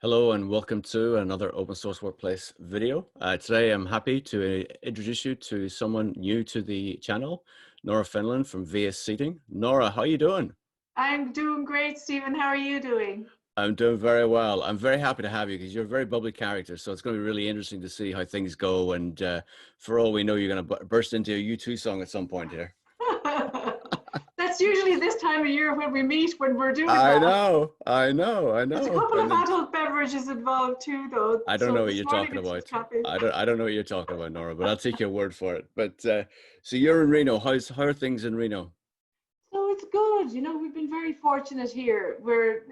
Hello and welcome to another open source workplace video. Today I'm happy to introduce you to someone new to the channel, Nora Fenlon from Via Seating. Nora, how are you doing? I'm doing great, Stephen. How are you doing? I'm doing very well. I'm very happy to have you because you're a very bubbly character. So it's going to be really interesting to see how things go. And for all we know, you're going to burst into a U2 song at some point here. That's usually this time of year when we meet when we're doing I that. know, I know, I There's a know. couple of adult beverages involved too, though. I don't So know what this you're morning talking it's just about. coffee. I don't know what you're talking about, Nora, but I'll take your word for it. But so you're in Reno. How are things in Reno? So it's good. We've been very fortunate here. We're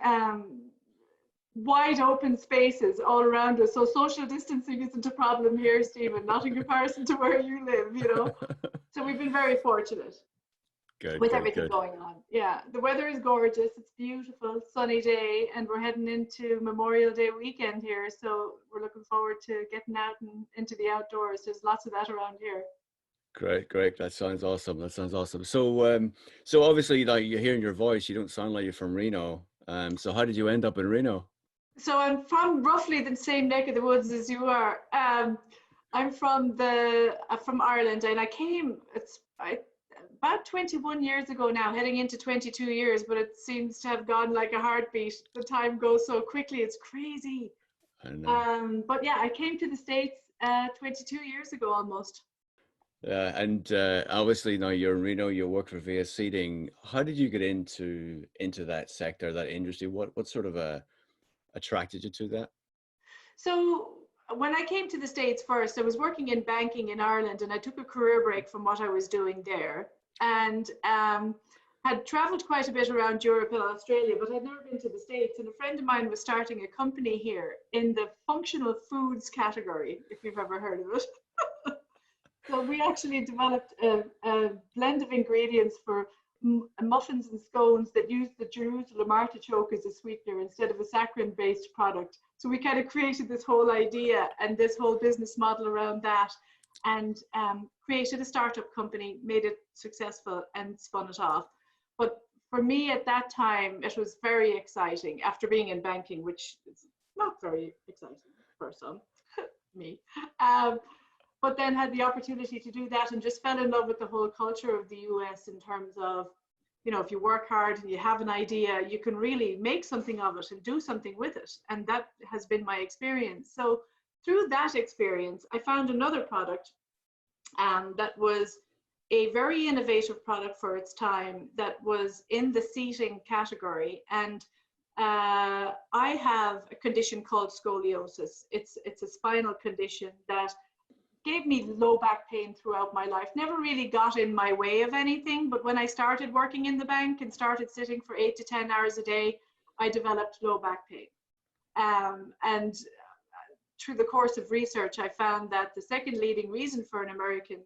wide open spaces all around us. So social distancing isn't a problem here, Stephen, not in comparison to where you live. So we've been very fortunate Good, with good, everything good. going on. Yeah, the weather is gorgeous. It's beautiful, sunny day, and we're heading into Memorial Day weekend here. So we're looking forward to getting out and into the outdoors. There's lots of that around here. Great, great. That sounds awesome. That sounds awesome. So obviously, like you're hearing your voice, you don't sound like you're from Reno. So how did you end up in Reno? So I'm from roughly the same neck of the woods as you are. I'm from Ireland, and I came. About 21 years ago now, heading into 22 years, but it seems to have gone like a heartbeat. The time goes so quickly, it's crazy. I know. But yeah, I came to the States 22 years ago almost. And obviously now you're in Reno. You work for VS Seating. How did you get into that sector, that industry? What sort of attracted you to that? So when I came to the States first, I was working in banking in Ireland, and I took a career break from what I was doing there, and had traveled quite a bit around Europe and Australia, but I'd never been to the States. And a friend of mine was starting a company here in the functional foods category, if you've ever heard of it. So we actually developed a blend of ingredients for muffins and scones that use the Jerusalem artichoke as a sweetener instead of a saccharin-based product. So we kind of created this whole idea and this whole business model around that, and created a startup company, made it successful, and spun it off. But for me at that time, it was very exciting after being in banking, which is not very exciting for some, me. Um, but then had the opportunity to do that and just fell in love with the whole culture of the US in terms of, if you work hard and you have an idea, you can really make something of it and do something with it. And that has been my experience. So through that experience, I found another product that was a very innovative product for its time that was in the seating category. And I have a condition called scoliosis. It's a spinal condition that gave me low back pain throughout my life. Never really got in my way of anything, but when I started working in the bank and started sitting for 8 to 10 hours a day, I developed low back pain. And through the course of research, I found that the second leading reason for an American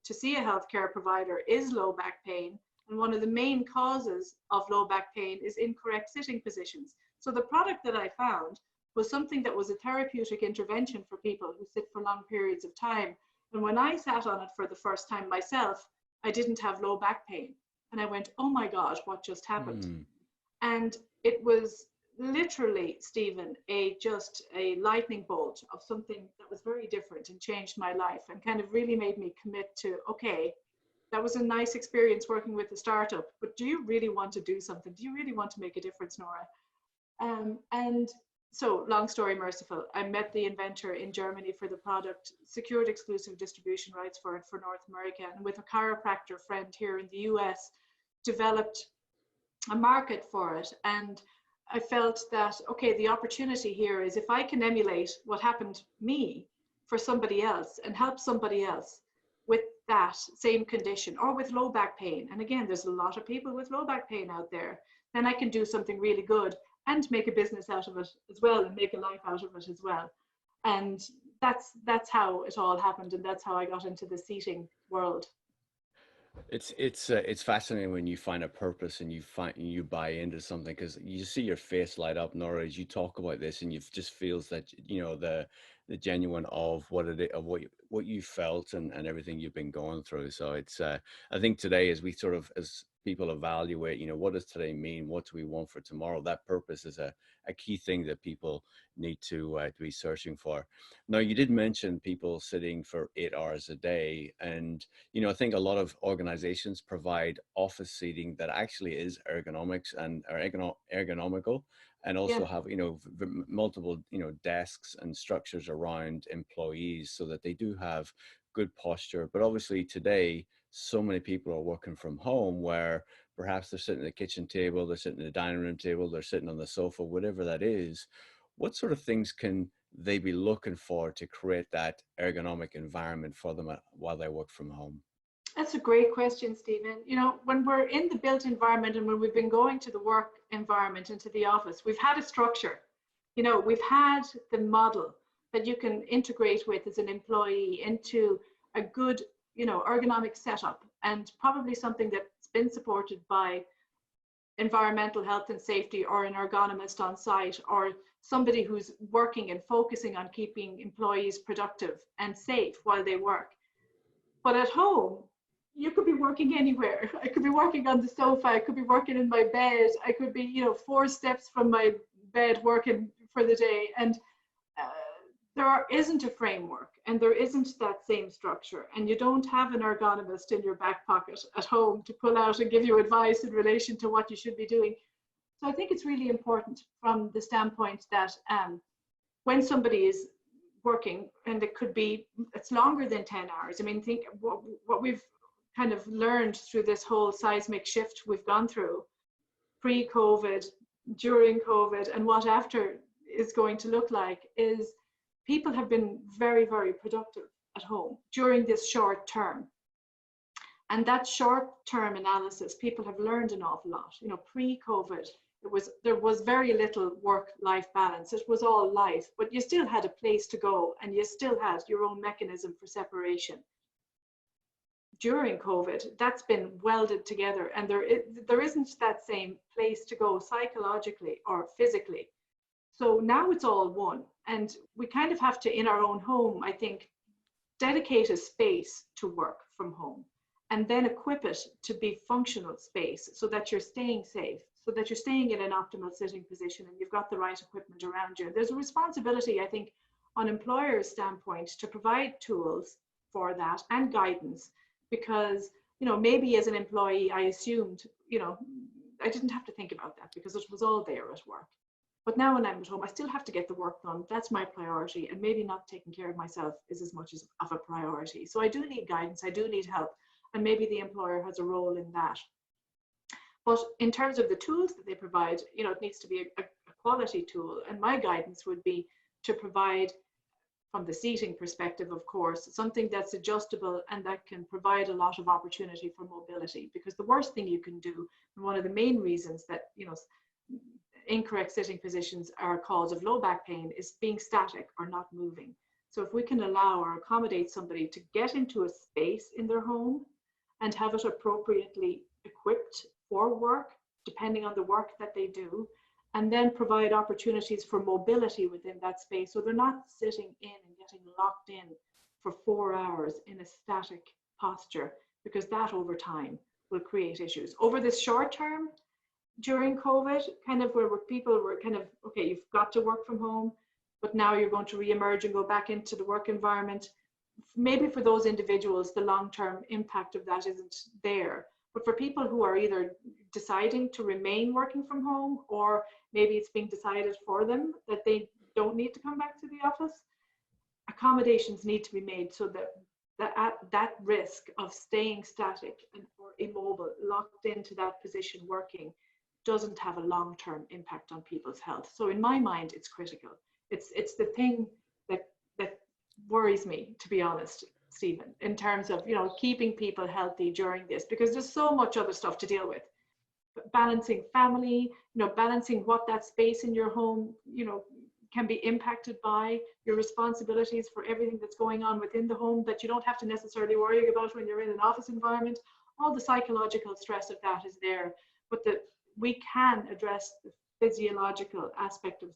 to see a healthcare provider is low back pain. And one of the main causes of low back pain is incorrect sitting positions. So the product that I found was something that was a therapeutic intervention for people who sit for long periods of time. And when I sat on it for the first time myself, I didn't have low back pain. And I went, oh my God, what just happened? Hmm. And it was literally, Stephen, just a lightning bolt of something that was very different and changed my life and kind of really made me commit to, okay, that was a nice experience working with a startup, but do you really want to do something? Do you really want to make a difference, Nora? And so long story merciful, I met the inventor in Germany for the product, secured exclusive distribution rights for it for North America, and with a chiropractor friend here in the US, developed a market for it. And I felt that, okay, the opportunity here is if I can emulate what happened to me for somebody else and help somebody else with that same condition or with low back pain. And again, there's a lot of people with low back pain out there. Then I can do something really good and make a business out of it as well and make a life out of it as well. And that's how it all happened, and that's how I got into the seating world. It's fascinating when you find a purpose and you buy into something because you see your face light up, Nora, as you talk about this, and you just feels that the genuine of what it of what you felt and everything you've been going through. So it's I think today as we sort of as people evaluate, you know, what does today mean? What do we want for tomorrow? That purpose is a key thing that people need to be searching for. Now, you did mention people sitting for 8 hours a day. And, you know, I think a lot of organizations provide office seating that actually is ergonomics and are ergonomical, and Yeah. also have, you know, multiple, you know, desks and structures around employees so that they do have good posture. But obviously today, so many people are working from home where perhaps they're sitting at the kitchen table, they're sitting at the dining room table, they're sitting on the sofa, whatever that is. What sort of things can they be looking for to create that ergonomic environment for them while they work from home? That's a great question, Stephen. You know, when we're in the built environment and when we've been going to the work environment into the office, we've had a structure. You know, we've had the model that you can integrate with as an employee into a good, you know, ergonomic setup, and probably something that's been supported by environmental health and safety, or an ergonomist on site, or somebody who's working and focusing on keeping employees productive and safe while they work. But at home, you could be working anywhere. I could be working on the sofa. I could be working in my bed. I could be, you know, 4 steps from my bed working for the day. And uh, there isn't a framework, and there isn't that same structure. And you don't have an ergonomist in your back pocket at home to pull out and give you advice in relation to what you should be doing. So I think it's really important from the standpoint that when somebody is working, and it could be, it's longer than 10 hours. I mean, think what we've kind of learned through this whole seismic shift we've gone through, pre-COVID, during COVID, and what after is going to look like, is people have been very, very productive at home during this short term. And that short term analysis, people have learned an awful lot. You know, pre-COVID, there was very little work-life balance. It was all life, but you still had a place to go, and you still had your own mechanism for separation. During COVID, that's been welded together, and there isn't that same place to go psychologically or physically. So now it's all one, and we kind of have to, in our own home, I think, dedicate a space to work from home, and then equip it to be functional space so that you're staying safe, so that you're staying in an optimal sitting position, and you've got the right equipment around you. There's a responsibility, I think, on employers' standpoint to provide tools for that and guidance, because, you know, maybe as an employee, I assumed, you know, I didn't have to think about that because it was all there at work. But now when I'm at home, I still have to get the work done. That's my priority, and maybe not taking care of myself is as much as of a priority. So I do need guidance, I do need help, and maybe the employer has a role in that. But in terms of the tools that they provide, you know, it needs to be a quality tool. And my guidance would be to provide, from the seating perspective, of course, something that's adjustable and that can provide a lot of opportunity for mobility. Because the worst thing you can do, and one of the main reasons that, you know, incorrect sitting positions are a cause of low back pain, is being static or not moving. So if we can allow or accommodate somebody to get into a space in their home and have it appropriately equipped for work, depending on the work that they do, and then provide opportunities for mobility within that space, so they're not sitting in and getting locked in for 4 hours in a static posture, because that over time will create issues. Over the short term, during COVID, kind of where people were kind of, okay, you've got to work from home, but now you're going to re-emerge and go back into the work environment. Maybe for those individuals, the long-term impact of that isn't there. But for people who are either deciding to remain working from home, or maybe it's being decided for them that they don't need to come back to the office, accommodations need to be made so that at that risk of staying static or immobile, locked into that position working, doesn't have a long-term impact on people's health. So in my mind, it's critical. It's the thing that worries me, to be honest, Stephen, in terms of, you know, keeping people healthy during this, because there's so much other stuff to deal with. Balancing family, you know, balancing what that space in your home, you know, can be impacted by, your responsibilities for everything that's going on within the home that you don't have to necessarily worry about when you're in an office environment. All the psychological stress of that is there, but we can address the physiological aspect of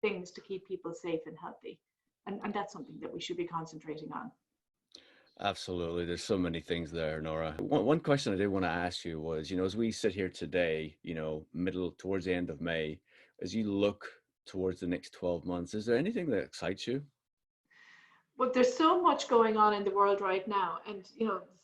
things to keep people safe and healthy. And that's something that we should be concentrating on. Absolutely. There's so many things there, Nora. One question I did want to ask you was, as we sit here today, middle towards the end of May, as you look towards the next 12 months, is there anything that excites you? But there's so much going on in the world right now, and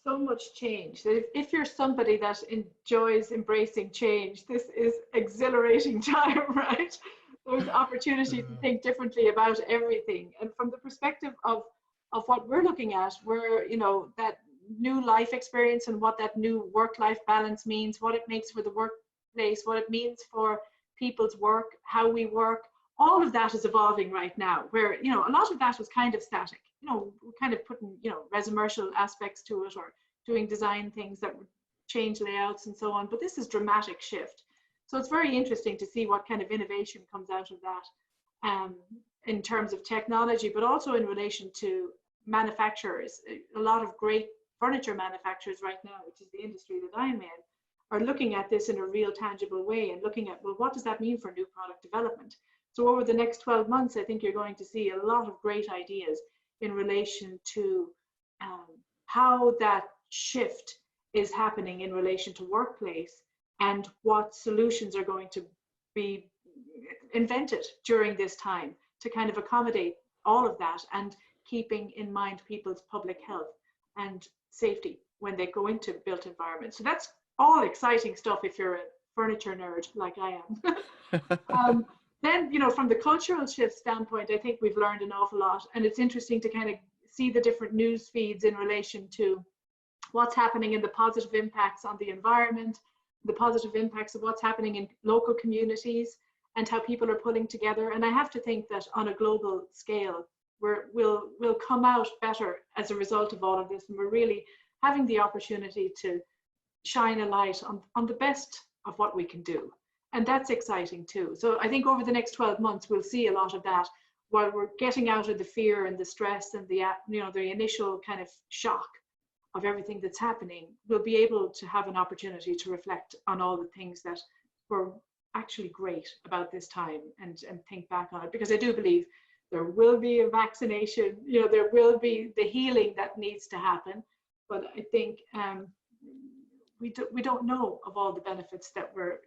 so much change that if you're somebody that enjoys embracing change, this is exhilarating time, right? There's opportunity to think differently about everything, and from the perspective of what we're looking at, we're that new life experience and what that new work-life balance means, what it makes for the workplace, what it means for people's work, how we work, all of that is evolving right now, where a lot of that was kind of static. We're kind of putting resumercial aspects to it, or doing design things that would change layouts and so on, but this is dramatic shift. So it's very interesting to see what kind of innovation comes out of that, in terms of technology, but also in relation to manufacturers. A lot of great furniture manufacturers right now, which is the industry that I'm in, are looking at this in a real tangible way and looking at, well, what does that mean for new product development? So over the next 12 months, I think you're going to see a lot of great ideas in relation to how that shift is happening in relation to workplace, and what solutions are going to be invented during this time to kind of accommodate all of that, and keeping in mind people's public health and safety when they go into built environments. So that's all exciting stuff if you're a furniture nerd like I am. Then, from the cultural shift standpoint, I think we've learned an awful lot, and it's interesting to kind of see the different news feeds in relation to what's happening in the positive impacts on the environment, the positive impacts of what's happening in local communities, and how people are pulling together. And I have to think that on a global scale, we'll come out better as a result of all of this, and we're really having the opportunity to shine a light on the best of what we can do. And that's exciting too. So I think over the next 12 months, we'll see a lot of that, while we're getting out of the fear and the stress and the initial kind of shock of everything that's happening. We'll be able to have an opportunity to reflect on all the things that were actually great about this time, and think back on it, because I do believe there will be a vaccination, there will be the healing that needs to happen. But I think we don't know of all the benefits that we're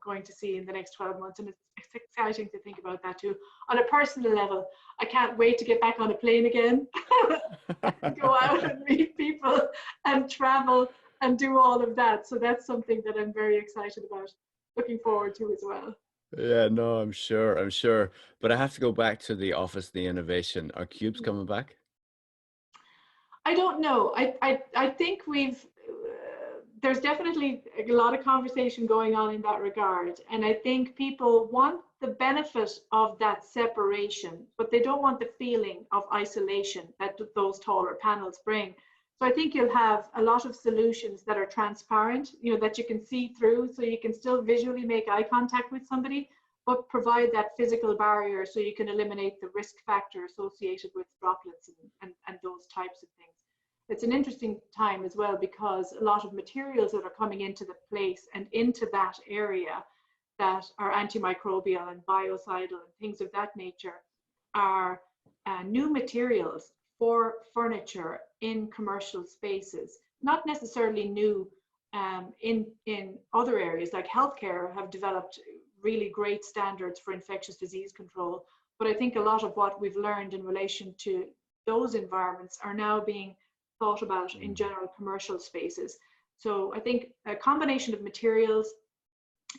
going to see in the next 12 months, and it's exciting to think about that too. On a personal level, I can't wait to get back on a plane again, go out and meet people and travel and do all of that. So that's something that I'm very excited about, looking forward to as well. Yeah, no, I'm sure. But I have to go back to the office, the innovation. Are cubes coming back? I don't know. I think there's definitely a lot of conversation going on in that regard. And I think people want the benefit of that separation, but they don't want the feeling of isolation that those taller panels bring. So I think you'll have a lot of solutions that are transparent, that you can see through, so you can still visually make eye contact with somebody, but provide that physical barrier so you can eliminate the risk factor associated with droplets and those types of things. It's an interesting time as well, because a lot of materials that are coming into the place and into that area that are antimicrobial and biocidal and things of that nature are new materials for furniture in commercial spaces, not necessarily new in other areas. Like healthcare have developed really great standards for infectious disease control, but I think a lot of what we've learned in relation to those environments are now being thought about in general commercial spaces. So I think a combination of materials,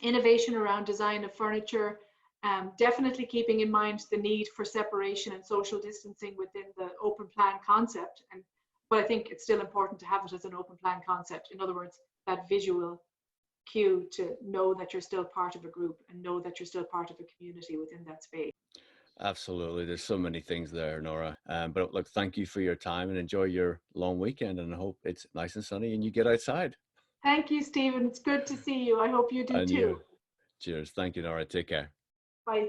innovation around design of furniture, definitely keeping in mind the need for separation and social distancing within the open plan concept. But I think it's still important to have it as an open plan concept. In other words, that visual cue to know that you're still part of a group and know that you're still part of a community within that space. Absolutely. There's so many things there, Nora. But look, thank you for your time and enjoy your long weekend. And I hope it's nice and sunny and you get outside. Thank you, Stephen. It's good to see you. I hope you do And you. too. Cheers. Thank you, Nora. Take care. Bye.